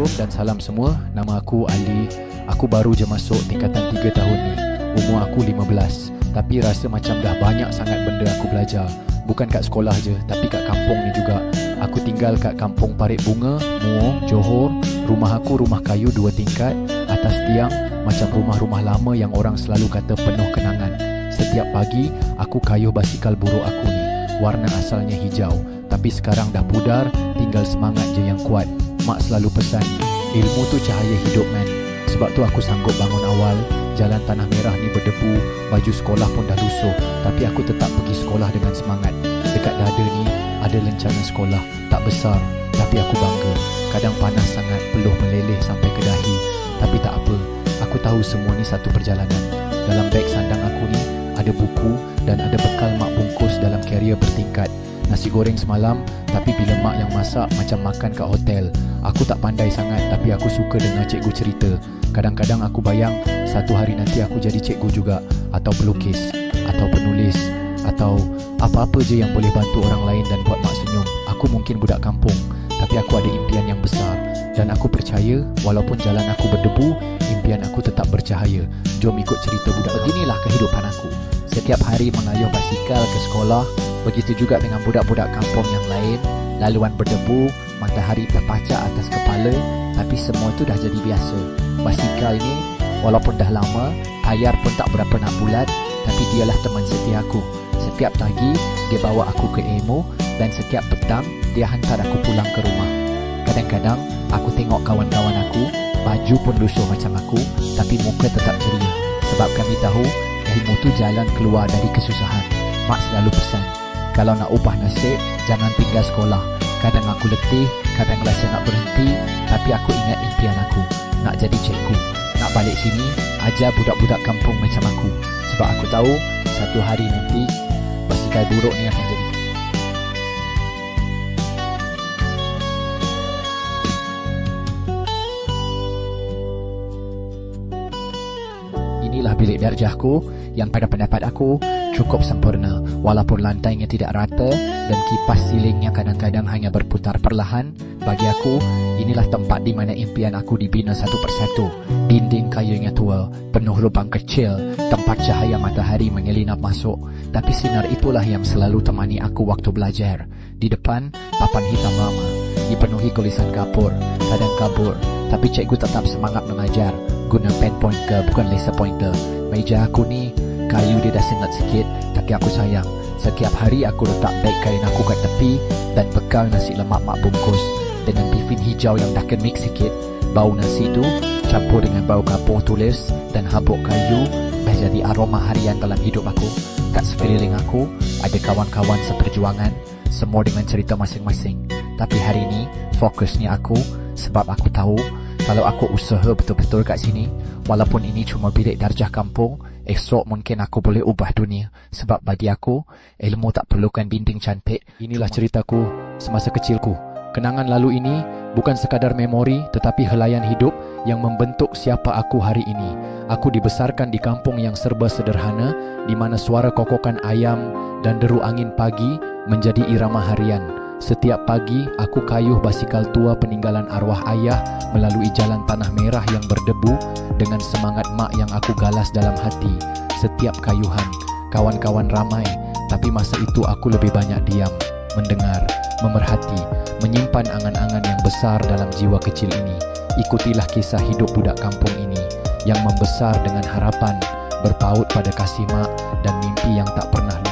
Assalamualaikum dan salam semua. Nama aku Ali. Aku baru je masuk tingkatan 3 tahun ni. Umur aku 15. Tapi rasa macam dah banyak sangat benda aku belajar. Bukan kat sekolah je, tapi kat kampung ni juga. Aku tinggal kat kampung Parit Bunga, Muar, Johor. Rumah aku rumah kayu 2 tingkat. Atas tiang macam rumah-rumah lama yang orang selalu kata penuh kenangan. Setiap pagi aku kayuh basikal buruk aku ni. Warna asalnya hijau, tapi sekarang dah pudar. Tinggal semangat je yang kuat. Mak selalu pesan, ilmu tu cahaya hidup man. Sebab tu aku sanggup bangun awal. Jalan tanah merah ni berdebu, baju sekolah pun dah lusuh, tapi aku tetap pergi sekolah dengan semangat. Dekat dada ni ada lencana sekolah. Tak besar, tapi aku bangga. Kadang panas sangat, peluh meleleh sampai ke dahi. Tapi tak apa, aku tahu semua ni satu perjalanan. Dalam beg sandang aku ni ada buku dan ada bekal mak bungkus dalam carrier bertingkat. Nasi goreng semalam, tapi bila mak yang masak macam makan kat hotel. Aku tak pandai sangat, tapi aku suka dengar cikgu cerita. Kadang-kadang aku bayang satu hari nanti aku jadi cikgu juga, atau pelukis, atau penulis, atau apa-apa je yang boleh bantu orang lain dan buat mak senyum. Aku mungkin budak kampung, tapi aku ada impian yang besar. Dan aku percaya, walaupun jalan aku berdebu, impian aku tetap bercahaya. Jom ikut cerita budak. Beginilah kehidupan aku. Setiap hari mengayuh basikal ke sekolah. Begitu juga dengan budak-budak kampung yang lain. Laluan berdebu, matahari terpacak atas kepala, tapi semua tu dah jadi biasa. Basikal ni, walaupun dah lama, tayar pun tak berapa nak bulat, tapi dialah teman setia aku. Setiap pagi, dia bawa aku ke ilmu, dan setiap petang, dia hantar aku pulang ke rumah. Kadang-kadang, aku tengok kawan-kawan aku, baju pun lusuh macam aku, tapi muka tetap ceria. Sebab kami tahu, ilmu tu jalan keluar dari kesusahan. Mak selalu pesan, kalau nak ubah nasib, jangan tinggal sekolah. Kadang aku letih, kadang rasa nak berhenti, tapi aku ingat impian aku, nak jadi cikgu. Nak balik sini, ajar budak-budak kampung macam aku. Sebab aku tahu, satu hari nanti, basikal buruk ni akan jadi. Inilah bilik darjahku yang pada pendapat aku cukup sempurna. Walaupun lantainya tidak rata dan kipas silingnya kadang-kadang hanya berputar perlahan, bagi aku inilah tempat di mana impian aku dibina satu persatu. Dinding kayunya tua, penuh lubang kecil, tempat cahaya matahari menyelinap masuk. Tapi sinar itulah yang selalu temani aku waktu belajar. Di depan, papan hitam lama, dipenuhi tulisan kapur, kadang kabur. Tapi cikgu tetap semangat mengajar. Guna pen pointer bukan laser pointer. Meja aku ni, kayu dia dah sengat sikit, tapi aku sayang. Setiap hari aku letak beg kain aku kat tepi dan bekal nasi lemak mak bungkus dengan pipin hijau yang dah kemik sikit. Bau nasi tu campur dengan bau kapur tulis dan habuk kayu dah jadi aroma harian dalam hidup aku. Kat sekeliling aku ada kawan-kawan seperjuangan, semua dengan cerita masing-masing. Tapi hari ni fokusnya aku, sebab aku tahu kalau aku usaha betul-betul kat sini, walaupun ini cuma bilik darjah kampung, esok mungkin aku boleh ubah dunia. Sebab bagi aku, ilmu tak perlukan dinding cantik. Inilah ceritaku semasa kecilku. Kenangan lalu ini bukan sekadar memori, tetapi helaian hidup yang membentuk siapa aku hari ini. Aku dibesarkan di kampung yang serba sederhana, di mana suara kokokan ayam dan deru angin pagi menjadi irama harian. Setiap pagi, aku kayuh basikal tua peninggalan arwah ayah melalui jalan tanah merah yang berdebu dengan semangat mak yang aku galas dalam hati. Setiap kayuhan, kawan-kawan ramai, tapi masa itu aku lebih banyak diam, mendengar, memerhati, menyimpan angan-angan yang besar dalam jiwa kecil ini. Ikutilah kisah hidup budak kampung ini yang membesar dengan harapan, berpaut pada kasih mak dan mimpi yang tak pernah lupa.